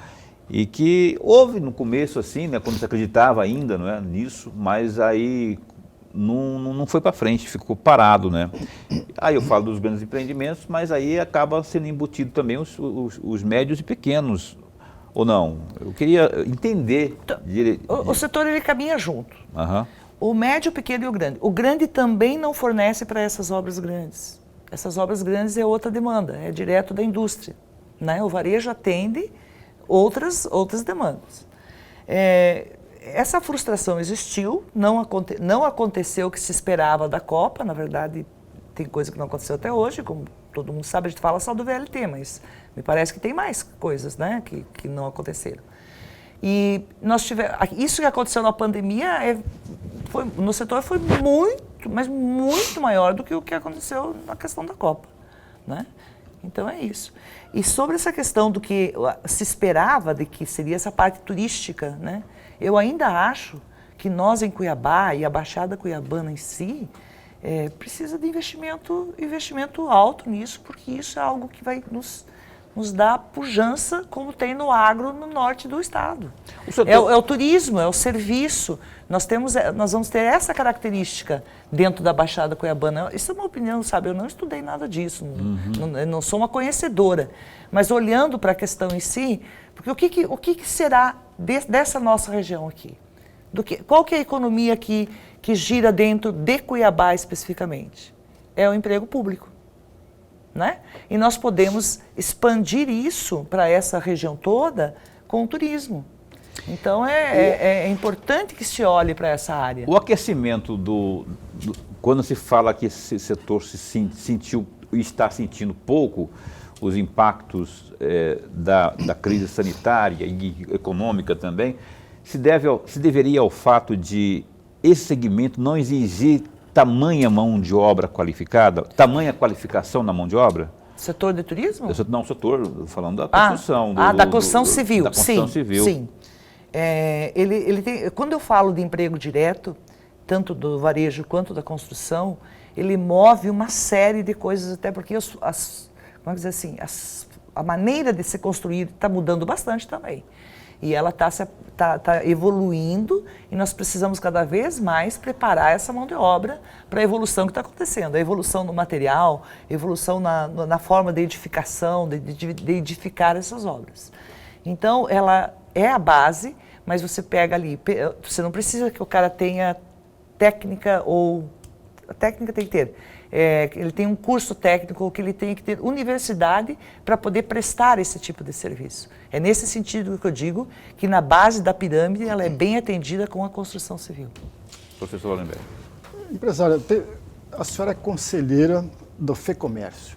e que houve no começo assim, né, quando se acreditava ainda, não é, nisso, mas aí não foi para frente, ficou parado, né. Aí eu falo dos grandes empreendimentos, mas aí acaba sendo embutido também os médios e pequenos, ou não? Eu queria entender. O setor, ele caminha junto. Uhum. O médio, o pequeno e o grande. O grande também não fornece para essas obras grandes. Essas obras grandes é outra demanda, é direto da indústria, né? O varejo atende outras demandas. Essa frustração existiu, não aconteceu o que se esperava da Copa, na verdade tem coisa que não aconteceu até hoje, como todo mundo sabe, a gente fala só do VLT, mas me parece que tem mais coisas, né, que não aconteceram. E isso que aconteceu na pandemia no setor foi muito, mas muito maior do que o que aconteceu na questão da Copa, né? Então é isso. E sobre essa questão do que se esperava de que seria essa parte turística, né? Eu ainda acho que nós em Cuiabá e a Baixada Cuiabana em si precisa de investimento alto nisso, porque isso é algo que vai nos dar pujança, como tem no agro no norte do estado. É o turismo, é o serviço. Nós vamos ter essa característica dentro da Baixada Cuiabana. Isso é uma opinião, sabe? Eu não estudei nada disso, não sou uma conhecedora. Mas olhando para a questão em si, porque o que será dessa nossa região aqui? Qual que é a economia que gira dentro de Cuiabá especificamente? É o emprego público, né? E nós podemos expandir isso para essa região toda com o turismo. Então é importante que se olhe para essa área. O aquecimento quando se fala que esse setor está sentindo pouco os impactos da crise sanitária e econômica também, se deveria ao fato de esse segmento não exigir tamanha mão de obra qualificada, tamanha qualificação na mão de obra? Setor de turismo? Não, o setor, falando da construção. Da construção civil. Da construção civil. Sim. Quando eu falo de emprego direto, tanto do varejo quanto da construção, ele move uma série de coisas, até porque vamos dizer assim, a maneira de se construir está mudando bastante também. E ela está evoluindo e nós precisamos cada vez mais preparar essa mão de obra para a evolução que está acontecendo. A evolução no material, evolução na forma de edificação, de edificar essas obras. Então, ela é a base, mas você pega ali, você não precisa que o cara tenha técnica a técnica tem que ter. Ele tem um curso técnico, ou que ele tem que ter universidade para poder prestar esse tipo de serviço. É nesse sentido que eu digo que na base da pirâmide ela é bem atendida com a construção civil. Professor Wallenberg. Empresária, a senhora é conselheira do FEComércio.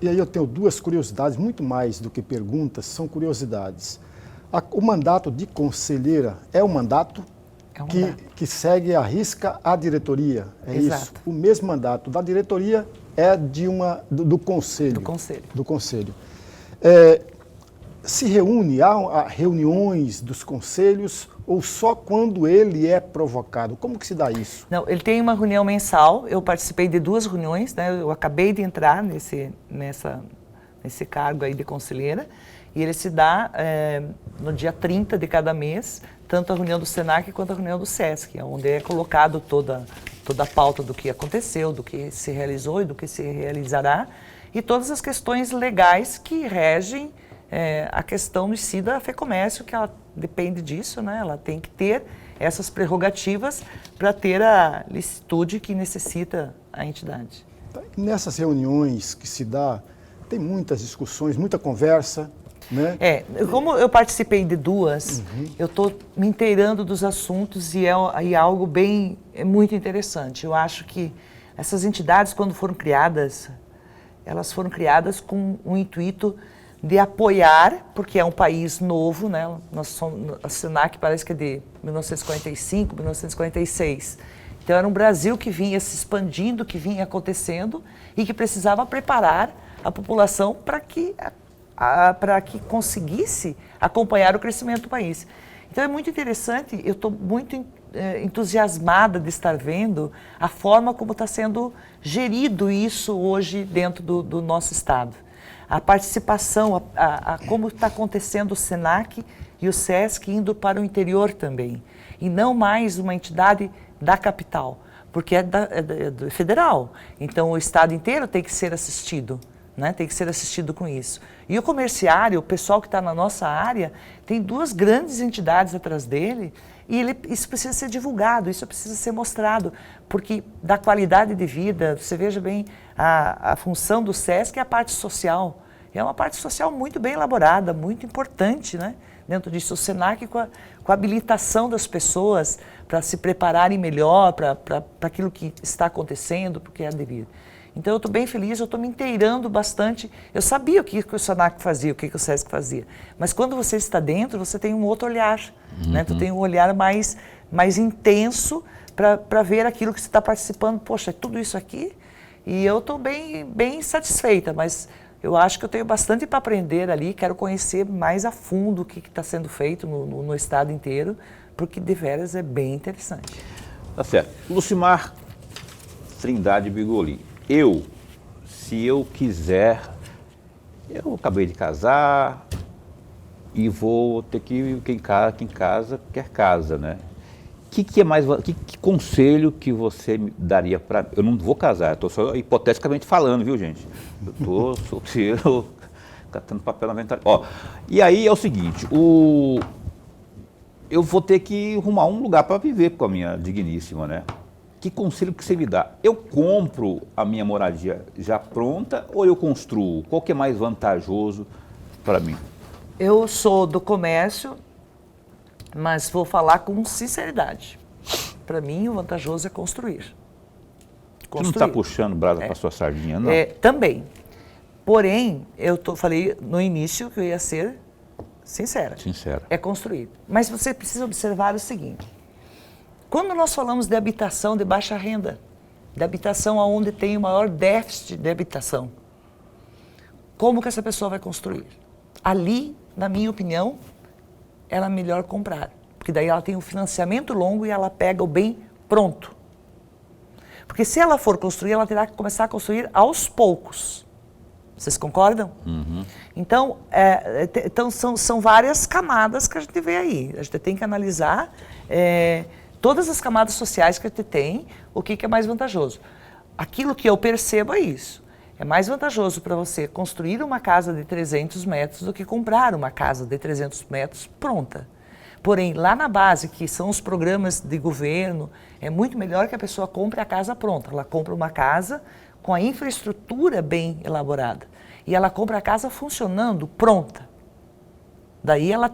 E aí eu tenho duas curiosidades, muito mais do que perguntas, são curiosidades. O mandato de conselheira é um mandato que segue à risca a diretoria, Exato. Isso? O mesmo mandato da diretoria é do conselho. Do conselho. Se reúne, há reuniões dos conselhos ou só quando ele é provocado? Como que se dá isso? Não, ele tem uma reunião mensal, eu participei de 2 reuniões, né? Eu acabei de entrar nesse cargo aí de conselheira, e ele se dá no dia 30 de cada mês, tanto a reunião do SENAC quanto a reunião do SESC, onde é colocado toda a pauta do que aconteceu, do que se realizou e do que se realizará, e todas as questões legais que regem a questão em si da FEComércio, que ela depende disso, né? Ela tem que ter essas prerrogativas para ter a licitude que necessita a entidade. Nessas reuniões que se dá, tem muitas discussões, muita conversa, né? Como eu participei de 2, eu estou me inteirando dos assuntos e é algo muito interessante. Eu acho que essas entidades, quando foram criadas, elas foram criadas com o intuito de apoiar, porque é um país novo, né? A SENAC parece que é de 1945, 1946. Então era um Brasil que vinha se expandindo, que vinha acontecendo e que precisava preparar a população para que conseguisse acompanhar o crescimento do país. Então é muito interessante, eu estou muito entusiasmada de estar vendo a forma como está sendo gerido isso hoje dentro do nosso estado. A participação, como está acontecendo o SENAC e o SESC indo para o interior também. E não mais uma entidade da capital, porque é federal. Então o estado inteiro tem que ser assistido, né? Tem que ser assistido com isso. E o comerciário, o pessoal que está na nossa área, tem 2 grandes entidades atrás dele e isso precisa ser divulgado, isso precisa ser mostrado, porque da qualidade de vida, você veja bem, a função do SESC é a parte social. É uma parte social muito bem elaborada, muito importante, né? Dentro disso, o SENAC com a habilitação das pessoas para se prepararem melhor para aquilo que está acontecendo, porque é devido. Então, eu estou bem feliz, eu estou me inteirando bastante. Eu sabia o que o SENAC fazia, o que o SESC fazia. Mas quando você está dentro, você tem um outro olhar. Né? Tu tem um olhar mais intenso para ver aquilo que você está participando. Poxa, é tudo isso aqui? E eu estou bem satisfeita, mas eu acho que eu tenho bastante para aprender ali. Quero conhecer mais a fundo o que está sendo feito no estado inteiro, porque de veras é bem interessante. Tá certo. Lucimar Trindade Bigoli. Se eu quiser, eu acabei de casar e vou ter que quem casa quer casa, né? Que é mais, que conselho que você me daria para... Eu não vou casar, eu estou só hipoteticamente falando, viu, gente? Eu estou solteiro, catando papel na ventana. Ó, e aí é o seguinte, eu vou ter que arrumar um lugar para viver com a minha digníssima, né? Que conselho que você me dá? Eu compro a minha moradia já pronta ou eu construo? Qual que é mais vantajoso para mim? Eu sou do comércio, mas vou falar com sinceridade. Para mim, o vantajoso é construir. Você não está puxando brasa para sua sardinha, não? Também. Porém, falei no início que eu ia ser sincera. Sincera. É construir. Mas você precisa observar o seguinte. Quando nós falamos de habitação de baixa renda, de habitação onde tem o maior déficit de habitação, como que essa pessoa vai construir? Ali, na minha opinião, ela é melhor comprar, porque daí ela tem um financiamento longo e ela pega o bem pronto. Porque se ela for construir, ela terá que começar a construir aos poucos. Vocês concordam? Uhum. Então, são várias camadas que a gente vê aí. A gente tem que analisar todas as camadas sociais que a gente tem, o que é mais vantajoso. Aquilo que eu percebo é isso. É mais vantajoso para você construir uma casa de 300 metros do que comprar uma casa de 300 metros pronta. Porém, lá na base, que são os programas de governo, é muito melhor que a pessoa compre a casa pronta. Ela compra uma casa com a infraestrutura bem elaborada. E ela compra a casa funcionando, pronta. Daí ela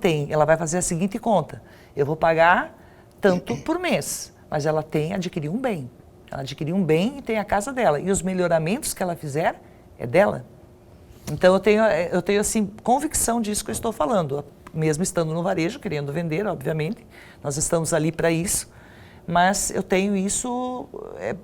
vai fazer a seguinte conta. Eu vou pagar tanto por mês, mas ela adquiriu um bem. Ela adquiriu um bem e tem a casa dela. E os melhoramentos que ela fizer é dela. Então eu tenho assim, convicção disso que eu estou falando. Mesmo estando no varejo, querendo vender, obviamente. Nós estamos ali para isso. Mas eu tenho isso,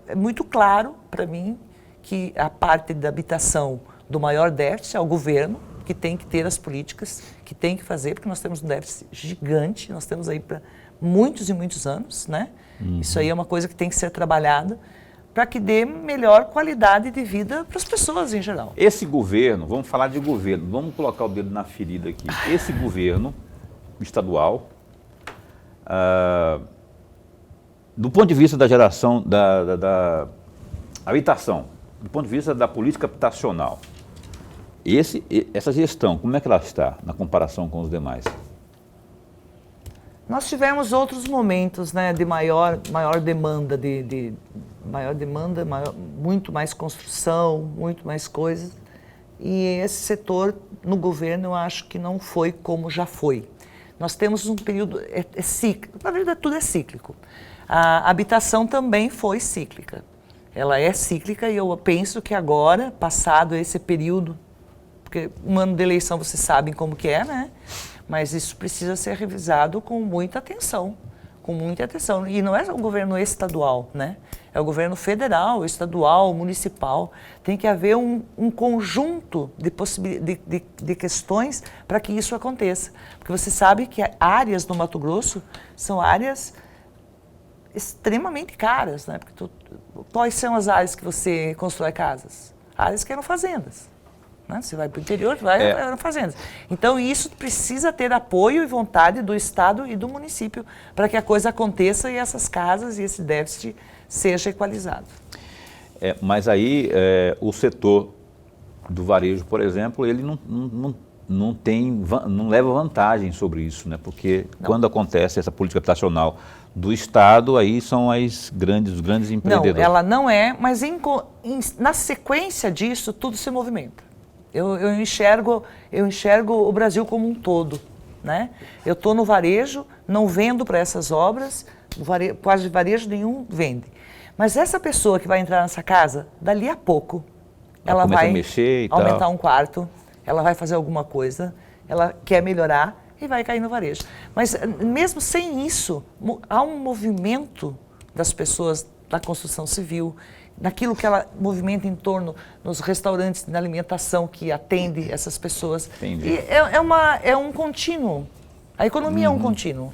é muito claro para mim que a parte da habitação do maior déficit é o governo, que tem que ter as políticas, que tem que fazer, porque nós temos um déficit gigante, nós temos aí para muitos e muitos anos, né? Uhum. Isso aí é uma coisa que tem que ser trabalhada para que dê melhor qualidade de vida para as pessoas em geral. Esse governo, vamos falar de governo, vamos colocar o dedo na ferida aqui. Esse governo estadual, do ponto de vista da geração da habitação, do ponto de vista da política habitacional, essa gestão, como é que ela está na comparação com os demais? Nós tivemos outros momentos, né, de maior demanda, muito mais construção, muito mais coisas. E esse setor, no governo, eu acho que não foi como já foi. Nós temos um período, é cíclico, na verdade tudo é cíclico. A habitação também foi cíclica. Ela é cíclica e eu penso que agora, passado esse período, porque um ano de eleição vocês sabem como que é, né? Mas isso precisa ser revisado com muita atenção, E não é o governo estadual, né? É o governo federal, estadual, municipal. Tem que haver um conjunto de questões para que isso aconteça. Porque você sabe que áreas no Mato Grosso são áreas extremamente caras, né? Porque quais são as áreas que você constrói casas? Áreas que eram fazendas. Né? Você vai para o interior, vai para fazendas. Então, isso precisa ter apoio e vontade do Estado e do município para que a coisa aconteça e essas casas e esse déficit seja equalizado. Mas aí o setor do varejo, por exemplo, ele não leva vantagem sobre isso, né? Porque quando acontece essa política habitacional do Estado, aí são os grandes empreendedores. Não, ela não é, mas na sequência disso, tudo se movimenta. Eu enxergo o Brasil como um todo, né? Eu estou no varejo, não vendo para essas obras, quase varejo nenhum vende. Mas essa pessoa que vai entrar nessa casa, dali a pouco, ela vai mexer e aumentar tal. um quarto, ela vai fazer alguma coisa, ela quer melhorar e vai cair no varejo. Mas mesmo sem isso, há um movimento das pessoas da construção civil, naquilo que ela movimenta em torno, nos restaurantes, na alimentação que atende essas pessoas. Entendi. E é um contínuo. A economia é um contínuo.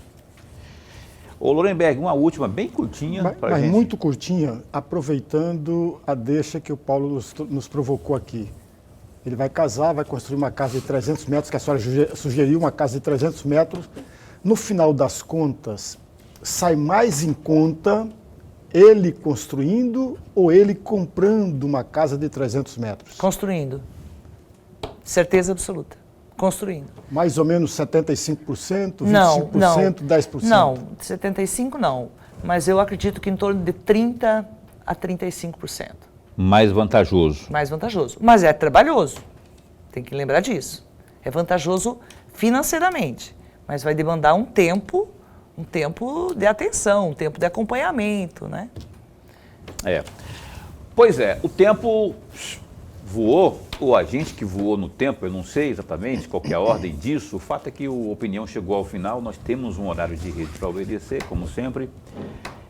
Ô Lorenberg, uma última, bem curtinha para Mas gente. muito curtinha, aproveitando a deixa que o Paulo nos provocou aqui. Ele vai casar, vai construir uma casa de 300 metros, que a senhora sugeriu, uma casa de 300 metros. No final das contas, sai mais em conta ele construindo ou ele comprando uma casa de 300 metros? Construindo. Certeza absoluta. Construindo. Mais ou menos 75%, 25%, Não, 10%? Não, 75% não. Mas eu acredito que em torno de 30% a 35%. Mais vantajoso. Mais vantajoso. Mas é trabalhoso. Tem que lembrar disso. É vantajoso financeiramente, mas vai demandar um tempo de atenção, um tempo de acompanhamento, né? Pois é, o tempo voou, ou a gente que voou no tempo, eu não sei exatamente qual que é a ordem disso. O fato é que o Opinião chegou ao final, nós temos um horário de rede para obedecer, como sempre.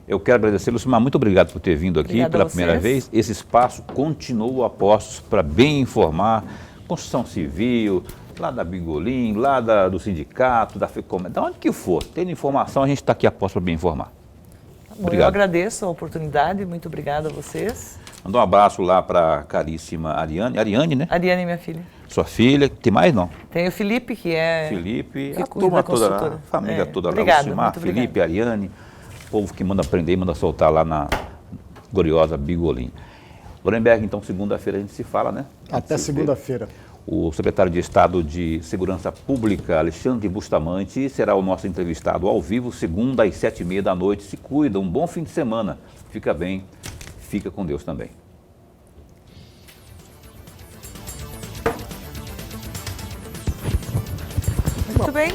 Eu quero agradecer, Lucimar, muito obrigado por ter vindo aqui Obrigada pela a primeira vocês. vez. Esse espaço continua a postos para bem informar, construção civil, lá da Bingolim, lá do sindicato, da FECOM, da onde que for, tendo informação, a gente está aqui a postos para bem informar. Bom, Obrigado. eu agradeço a oportunidade, muito obrigada a vocês. Mandar um abraço lá para a caríssima Ariane. Ariane, né? Ariane, minha filha. Sua filha. Tem mais, não? Tem o Felipe, que é... Felipe, que a cuida turma da toda lá, construtora. a família toda lá. Obrigada, Lucimar, muito Felipe, obrigada. Ariane, povo que manda aprender e manda soltar lá na gloriosa Bigolim. Lorenberg, então, segunda-feira a gente se fala, né? Até segunda-feira. O secretário de Estado de Segurança Pública, Alexandre Bustamante, será o nosso entrevistado ao vivo, segunda às 7h30 da noite. Se cuida, um bom fim de semana. Fica bem, fica com Deus também. Muito bem.